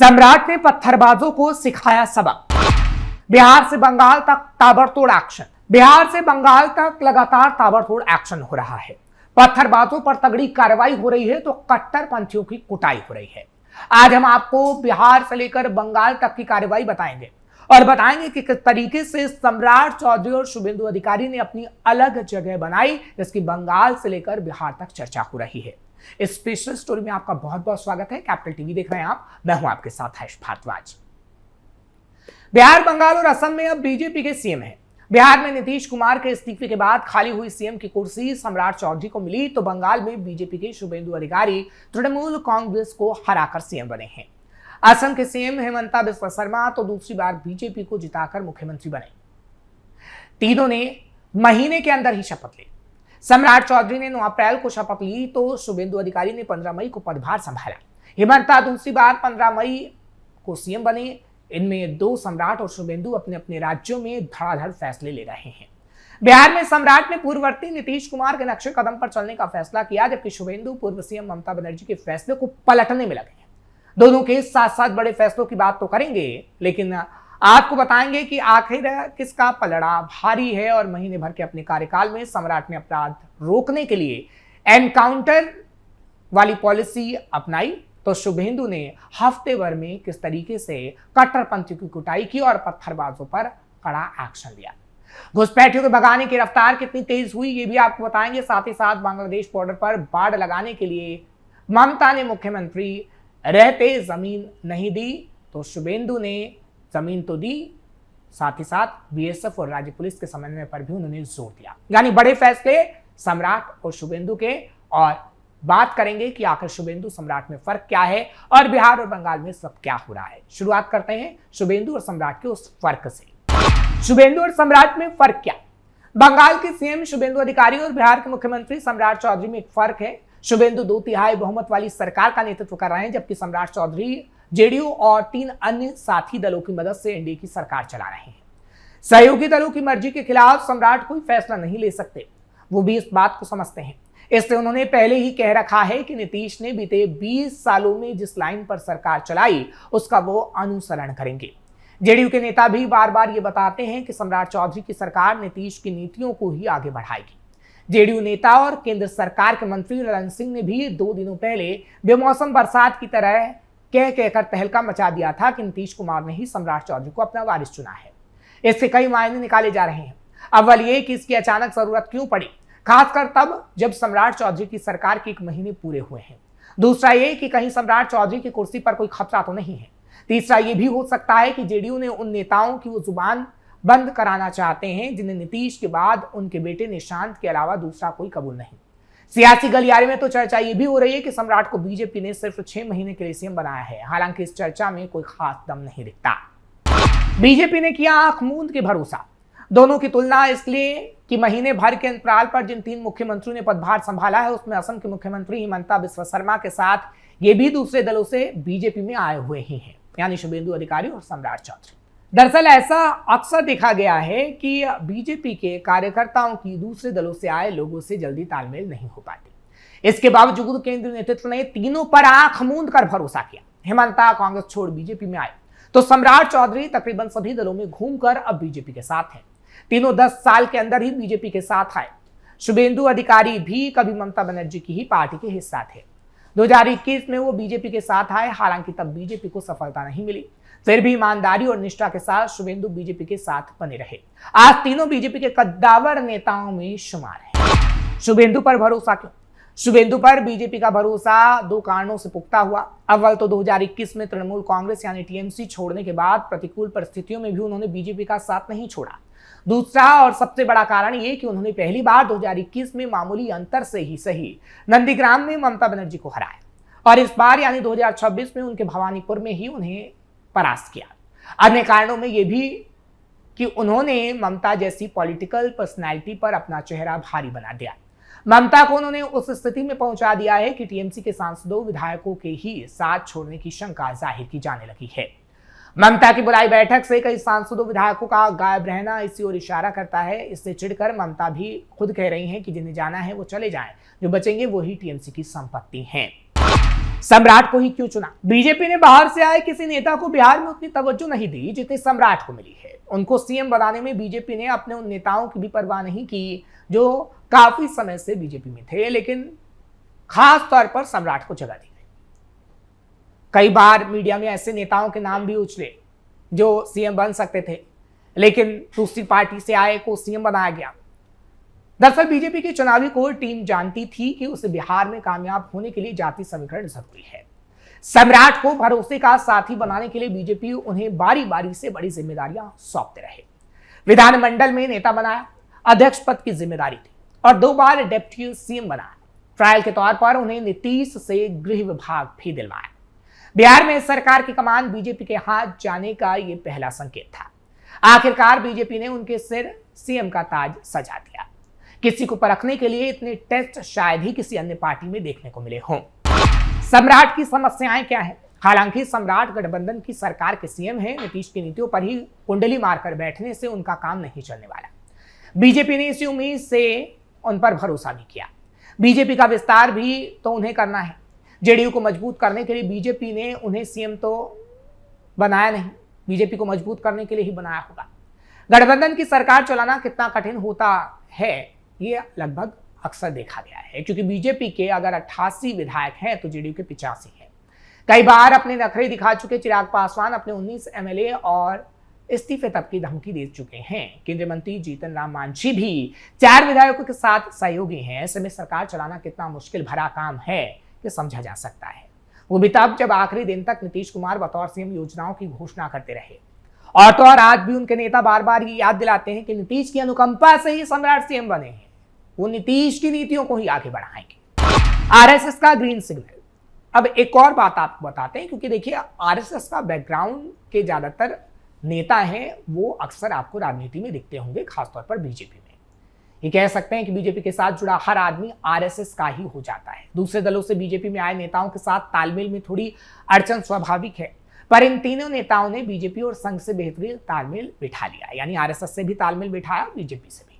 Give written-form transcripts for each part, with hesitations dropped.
सम्राट ने पत्थरबाजों को सिखाया सबक। बिहार से बंगाल तक ताबड़तोड़ एक्शन। बिहार से बंगाल तक लगातार ताबड़तोड़ एक्शन हो रहा है। पत्थरबाजों पर तगड़ी कार्रवाई हो रही है तो कट्टरपंथियों की कुटाई हो रही है। आज हम आपको बिहार से लेकर बंगाल तक की कार्रवाई बताएंगे और बताएंगे कि किस तरीके से सम्राट चौधरी और शुभेंदु अधिकारी ने अपनी अलग जगह बनाई, जिसकी बंगाल से लेकर बिहार तक चर्चा हो रही है। इस स्पेशल स्टोरी में आपका बहुत बहुत स्वागत है। कैपिटल टीवी देख रहे हैं आप, मैं हूं आपके साथ हर्ष भारद्वाज। बिहार, बंगाल और असम में अब बीजेपी के सीएम हैं। बिहार में नीतीश कुमार के इस्तीफे के बाद खाली हुई सीएम की कुर्सी सम्राट चौधरी को मिली, तो बंगाल में बीजेपी के शुभेंदु अधिकारी तृणमूल कांग्रेस को हराकर सीएम बने हैं। असम के सीएम हेमंता बिस्वा शर्मा तो दूसरी बार बीजेपी को जिताकर मुख्यमंत्री बने। तीनों ने महीने के अंदर ही शपथ ली। सम्राट चौधरी ने 9 अप्रैल को शपथ ली तो शुभेंदु अधिकारी ने 15 मई को पदभार संभाला। हेमंता दूसरी बार 15 मई को सीएम बने। इनमें 2 सम्राट और शुभेंदु अपने अपने राज्यों में धड़ाधड़ फैसले ले रहे हैं। बिहार में सम्राट ने पूर्ववर्ती नीतीश कुमार के नक्शे कदम पर चलने का फैसला किया, जबकि शुभेंदु पूर्व सीएम ममता बनर्जी के फैसले को पलटने में लगे हैं। दोनों के साथ साथ बड़े फैसलों की बात तो करेंगे, लेकिन आपको बताएंगे कि आखिर किसका पलड़ा भारी है। और महीने भर के अपने कार्यकाल में सम्राट ने अपराध रोकने के लिए एनकाउंटर वाली पॉलिसी अपनाई, तो शुभेंदु ने हफ्ते भर में किस तरीके से कट्टरपंथियों की कुटाई की और पत्थरबाजों पर कड़ा एक्शन लिया। घुसपैठियों को भगाने की रफ्तार कितनी तेज हुई, ये भी आपको बताएंगे। साथ ही साथ बांग्लादेश बॉर्डर पर बाड़ लगाने के लिए ममता ने मुख्यमंत्री रहते जमीन नहीं दी, तो शुभेंदु ने जमीन तो दी, साथ ही साथ बीएसएफ और राज्य पुलिस के समन्वय पर भी उन्होंने जोर दिया। यानी बड़े फैसले सम्राट और शुभेंदु के। और बात करेंगे कि आखिर शुभेंदु सम्राट में फर्क क्या है और बिहार और बंगाल में सब क्या हो रहा है। शुरुआत करते हैं शुभेंदु और सम्राट के उस फर्क से। शुभेंदु और सम्राट में फर्क क्या? बंगाल के सीएम शुभेंदु अधिकारी और बिहार के मुख्यमंत्री सम्राट चौधरी में एक फर्क है। शुभेंदु 2/3 बहुमत वाली सरकार का नेतृत्व कर रहे हैं, जबकि सम्राट चौधरी जेडीयू और 3 अन्य साथी दलों की मदद से एनडीए की सरकार चला रहे हैं। सहयोगी दलों की मर्जी के खिलाफ सम्राट कोई फैसला नहीं ले सकते, वो भी इस बात को समझते हैं। इसलिए उन्होंने पहले ही कह रखा है कि नीतीश ने बीते 20 सालों में जिस लाइन पर सरकार चलाई उसका वो अनुसरण करेंगे। जेडीयू के नेता भी बार बार ये बताते हैं कि सम्राट चौधरी की सरकार नीतीश की नीतियों को ही आगे बढ़ाएगी। जेडीयू नेता और केंद्र सरकार के मंत्री ललन सिंह ने भी 2 दिनों पहले बेमौसम बरसात की तरह कहकर तहलका मचा दिया था कि नीतीश कुमार ने ही सम्राट चौधरी को अपना वारिस चुना है। इससे कई मायने निकाले जा रहे हैं। अव्वल ये कि इसकी अचानक जरूरत क्यों पड़ी, खासकर तब जब सम्राट चौधरी की सरकार के 1 महीने पूरे हुए हैं। दूसरा ये कि कहीं सम्राट चौधरी की कुर्सी पर कोई खतरा तो नहीं है। तीसरा ये भी हो सकता है कि जेडीयू ने उन नेताओं की वो जुबान बंद कराना चाहते हैं जिन्हें नीतीश के बाद उनके बेटे निशांत के अलावा दूसरा कोई कबूल नहीं। सियासी गलियारे में तो चर्चा ये भी हो रही है कि सम्राट को बीजेपी ने सिर्फ 6 महीने के लिए सीएम बनाया है। हालांकि इस चर्चा में कोई खास दम नहीं दिखता। बीजेपी ने किया आंख मूंद के भरोसा। दोनों की तुलना इसलिए कि महीने भर के अंतराल पर जिन 3 मुख्यमंत्रियों ने पदभार संभाला है, उसमें असम के मुख्यमंत्री हेमंता बिस्वा शर्मा के साथ ये भी दूसरे दलों से बीजेपी में आए हुए ही हैं, यानी शुभेंदु अधिकारी और सम्राट चौधरी। दरअसल ऐसा अक्सर देखा गया है कि बीजेपी के कार्यकर्ताओं की दूसरे दलों से आए लोगों से जल्दी तालमेल नहीं हो पाती। इसके बावजूद केंद्रीय नेतृत्व ने तीनों पर आंख मूंद कर भरोसा किया। हेमंता कांग्रेस छोड़ बीजेपी में आए, तो सम्राट चौधरी तकरीबन सभी दलों में घूमकर अब बीजेपी के साथ हैं। तीनों 10 साल के अंदर ही बीजेपी के साथ आए। शुभेंदु अधिकारी भी कभी ममता बनर्जी की ही पार्टी के हिस्सा थे। 2021 में वो बीजेपी के साथ आए, हालांकि तब बीजेपी को सफलता नहीं मिली। फिर भी ईमानदारी और निष्ठा के साथ शुभेंदु बीजेपी के साथ बने रहे। आज तीनों बीजेपी के कद्दावर नेताओं में शुमार हैं। शुभेंदु पर भरोसा क्यों? शुभेंदु पर बीजेपी का भरोसा 2 कारणों से पुख्ता हुआ। अव्वल तो 2021 में तृणमूल कांग्रेस यानी टीएमसी छोड़ने के बाद प्रतिकूल परिस्थितियों में भी उन्होंने बीजेपी का साथ नहीं छोड़ा। दूसरा और सबसे बड़ा कारण ये कि उन्होंने पहली बार 2021 में मामूली अंतर से ही सही नंदीग्राम में ममता बनर्जी को हराया और इस बार यानी 2026 में उनके भवानीपुर में ही उन्हें परास्त किया। अन्य कारणों में यह भी कि उन्होंने ममता जैसी पॉलिटिकल पर्सनैलिटी पर अपना चेहरा भारी बना दिया। ममता को उन्होंने उस स्थिति में पहुंचा दिया है कि टीएमसी के सांसदों विधायकों के ही साथ छोड़ने की शंका जाहिर की जाने लगी है। ममता की बुलाई बैठक से कई सांसदों विधायकों का गायब रहना इसी ओर इशारा करता है। इससे चिढ़कर ममता भी खुद कह रही हैं कि जिन्हें जाना है वो चले जाएं, जो बचेंगे वो ही टीएमसी की संपत्ति हैं। सम्राट को ही क्यों चुना? बीजेपी ने बाहर से आए किसी नेता को बिहार में उतनी तवज्जो नहीं दी जितनी सम्राट को मिली है। उनको सीएम बनाने में बीजेपी ने अपने उन नेताओं की भी परवाह नहीं की जो काफी समय से बीजेपी में थे, लेकिन खास तौर पर सम्राट को जगह दी गई। कई बार मीडिया में ऐसे नेताओं के नाम भी उछले जो सीएम बन सकते थे, लेकिन दूसरी पार्टी से आए को सीएम बनाया गया। दरअसल बीजेपी की चुनावी कोर टीम जानती थी कि उसे बिहार में कामयाब होने के लिए जाति समीकरण जरूरी है। सम्राट को भरोसे का साथी बनाने के लिए बीजेपी उन्हें बारी बारी से बड़ी जिम्मेदारियां सौंपते रहे। विधानमंडल में नेता बनाया, अध्यक्ष पद की जिम्मेदारी थी और 2 बार डिप्टी सीएम बनाया। ट्रायल के तौर पर उन्हें नीतीश से गृह विभाग भी दिलवाया। बिहार में सरकार की कमान बीजेपी के हाथ जाने का यह पहला संकेत था। आखिरकार बीजेपी ने उनके सिर सीएम का ताज सजा दिया। किसी को परखने के लिए इतने टेस्ट शायद ही किसी अन्य पार्टी में देखने को मिले हों। सम्राट की समस्याएं क्या हैं? हालांकि सम्राट गठबंधन की सरकार के सीएम हैं, नीतीश की नीतियों पर ही कुंडली मारकर बैठने से उनका काम नहीं चलने वाला। बीजेपी ने इसी उम्मीद से उन पर भरोसा भी किया। बीजेपी का विस्तार भी तो उन्हें करना है। जेडीयू को मजबूत करने के लिए बीजेपी ने उन्हें सीएम तो बनाया नहीं, बीजेपी को मजबूत करने के लिए ही बनाया होगा। गठबंधन की सरकार चलाना कितना कठिन होता है ये लगभग अक्सर देखा गया है, क्योंकि बीजेपी के अगर 88 विधायक हैं तो जेडीयू के 85 हैं। कई बार अपने नखरे दिखा चुके चिराग पासवान अपने 19 एमएलए और इस्तीफे तक की धमकी दे चुके हैं। केंद्रीय मंत्री जीतन राम मांझी भी 4 विधायकों के साथ सहयोगी हैं। ऐसे में सरकार चलाना कितना मुश्किल भरा काम है ये समझा जा सकता है। वो भी तब जब आखिरी दिन तक नीतीश कुमार बतौर सीएम योजनाओं की घोषणा करते रहे। और तो और आज भी उनके नेता बार बार ये याद दिलाते हैं कि नीतीश की अनुकंपा से ही सम्राट सीएम बने हैं, वो नीतीश की नीतियों को ही आगे बढ़ाएंगे। आरएसएस का ग्रीन सिग्नल। अब एक और बात आपको बताते हैं, क्योंकि देखिए आरएसएस का बैकग्राउंड के ज्यादातर नेता हैं वो अक्सर आपको राजनीति में दिखते होंगे, खासतौर पर बीजेपी में। ये कह सकते हैं कि बीजेपी के साथ जुड़ा हर आदमी आरएसएस का ही हो जाता है। दूसरे दलों से बीजेपी में आए नेताओं के साथ तालमेल में थोड़ी अड़चन स्वाभाविक है, पर इन तीनों नेताओं ने बीजेपी और संघ से बेहतरीन तालमेल बिठा लिया, यानी आरएसएस से भी तालमेल बिठाया, बीजेपी से भी।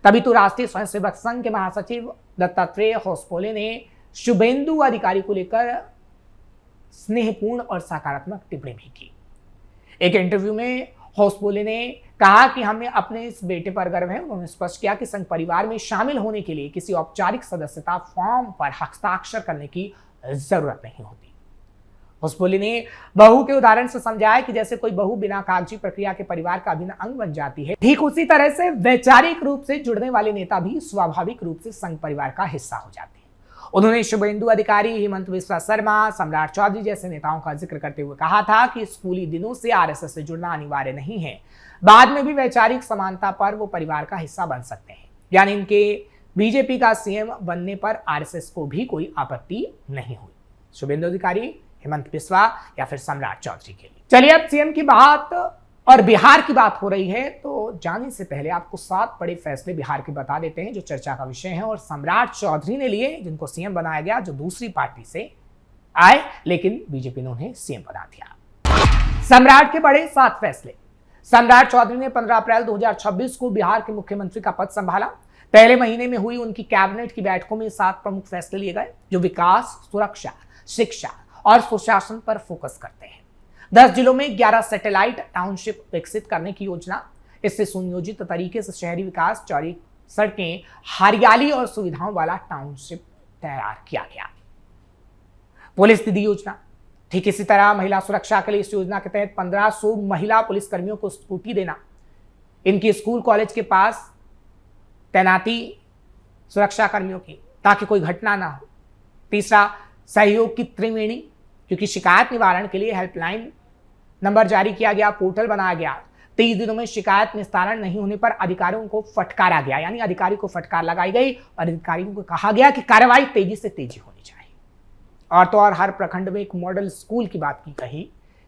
तभी तो राष्ट्रीय स्वयंसेवक संघ के महासचिव दत्तात्रेय होसपोले ने शुभेंदु अधिकारी को लेकर स्नेहपूर्ण और सकारात्मक टिप्पणी भी की। एक इंटरव्यू में होसपोले ने कहा कि हमें अपने इस बेटे पर गर्व है। उन्होंने स्पष्ट किया कि संघ परिवार में शामिल होने के लिए किसी औपचारिक सदस्यता फॉर्म पर हस्ताक्षर करने की जरूरत नहीं होती। होसपोले ने बहू के उदाहरण से समझाया कि जैसे कोई बहू बिना कागजी प्रक्रिया के परिवार का अभिन्न अंग बन जाती है, ठीक उसी तरह से वैचारिक रूप से जुड़ने वाले नेता भी स्वाभाविक रूप से संघ परिवार का हिस्सा हो जाते हैं। उन्होंने शुभेंदु अधिकारी, हिमंत बिस्वा शर्मा, सम्राट चौधरी जैसे नेताओं का जिक्र करते हुए कहा था कि स्कूली दिनों से आरएसएस से जुड़ना अनिवार्य नहीं है, बाद में भी वैचारिक समानता पर वो परिवार का हिस्सा बन सकते हैं। यानी इनके बीजेपी का सीएम बनने पर आरएसएस को भी कोई आपत्ति नहीं हुई। शुभेंदु अधिकारी, हिमंत बिस्वा या फिर सम्राट चौधरी के लिए। चलिए अब सीएम की बात और बिहार की बात हो रही है, तो जाने से पहले आपको 7 बड़े फैसले बिहार के बता देते हैं जो चर्चा का विषय है और सम्राट चौधरी ने लिए, जिनको सीएम बनाया गया, जो दूसरी पार्टी से आए लेकिन बीजेपी ने उन्हें सीएम बना दिया। सम्राट के बड़े 7 फैसले। सम्राट चौधरी ने 15 अप्रैल 2026 को बिहार के मुख्यमंत्री का पद संभाला। पहले महीने में हुई उनकी कैबिनेट की बैठकों में 7 प्रमुख फैसले लिए गए जो विकास, सुरक्षा, शिक्षा और सुशासन पर फोकस करते हैं। 10 जिलों में 11 सैटेलाइट टाउनशिप विकसित करने की योजना। इससे सुनियोजित तरीके से शहरी विकास, चौड़ी सड़कें, हरियाली और सुविधाओं वाला टाउनशिप तैयार किया गया। पुलिस निधि योजना। ठीक इसी तरह महिला सुरक्षा के लिए इस योजना के तहत 1500 महिला पुलिसकर्मियों को स्कूटी देना, इनकी स्कूल कॉलेज के पास तैनाती सुरक्षा कर्मियों की, ताकि कोई घटना ना हो। तीसरा, सहयोग की त्रिवेणी, क्योंकि शिकायत निवारण के लिए हेल्पलाइन नंबर जारी किया गया, पोर्टल बनाया गया। 30 दिनों में शिकायत निस्तारण नहीं होने पर अधिकारियों को फटकारा गया, यानी अधिकारी को फटकार लगाई गई और अधिकारियों को कहा गया कि कार्रवाई तेजी से तेजी होनी चाहिए। और तो और हर प्रखंड में एक मॉडल स्कूल की बात की कही,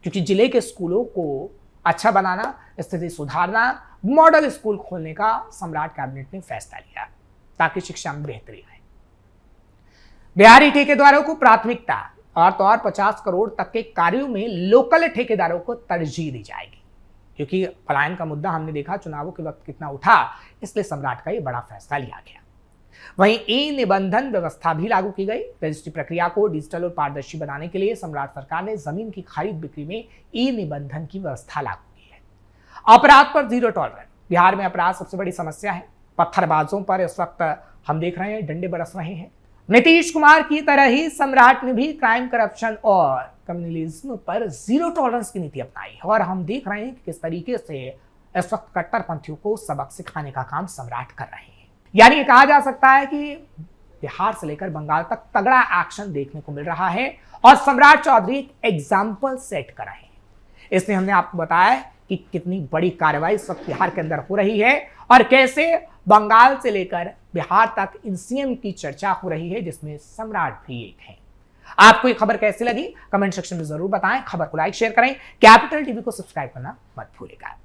क्योंकि जिले के स्कूलों को अच्छा बनाना, स्थिति सुधारना, मॉडल स्कूल खोलने का सम्राट कैबिनेट ने फैसला लिया ताकि शिक्षा में बेहतरी आए। बिहारी ठेकेदारों को प्राथमिकता, और तो और 50 करोड़ तक के कार्यों में लोकल ठेकेदारों को तरजीह दी जाएगी, क्योंकि पलायन का मुद्दा हमने देखा चुनावों के वक्त कितना उठा, इसलिए सम्राट का ये बड़ा फैसला लिया गया। वहीं ई निबंधन व्यवस्था भी लागू की गई। रजिस्ट्री प्रक्रिया को डिजिटल और पारदर्शी बनाने के लिए सम्राट सरकार ने जमीन की खरीद बिक्री में ई निबंधन की व्यवस्था लागू की है। अपराध पर जीरो टॉलरेंस। बिहार में अपराध सबसे बड़ी समस्या है। पत्थरबाजों पर इस वक्त हम देख रहे हैं डंडे बरस रहे हैं। नीतीश कुमार की तरह ही सम्राट ने भी क्राइम, करप्शन और कम्युनलिज्म पर जीरो टॉलरेंस की नीति अपनाई है और हम देख रहे हैं कि किस तरीके से इस वक्त कट्टरपंथियों को सबक सिखाने का काम सम्राट कर रहे हैं। यानी कहा जा सकता है कि बिहार से लेकर बंगाल तक तगड़ा एक्शन देखने को मिल रहा है और सम्राट चौधरी एक एग्जाम्पल सेट कर रहे हैं। इसलिए हमने आपको बताया कि कितनी बड़ी कार्रवाई इस वक्त बिहार के अंदर हो रही है और कैसे बंगाल से लेकर बिहार तक इन सीएम की चर्चा हो रही है, जिसमें सम्राट भी एक है। आपको ये खबर कैसी लगी कमेंट सेक्शन में जरूर बताएं। खबर को लाइक शेयर करें। कैपिटल टीवी को सब्सक्राइब करना मत भूलिएगा।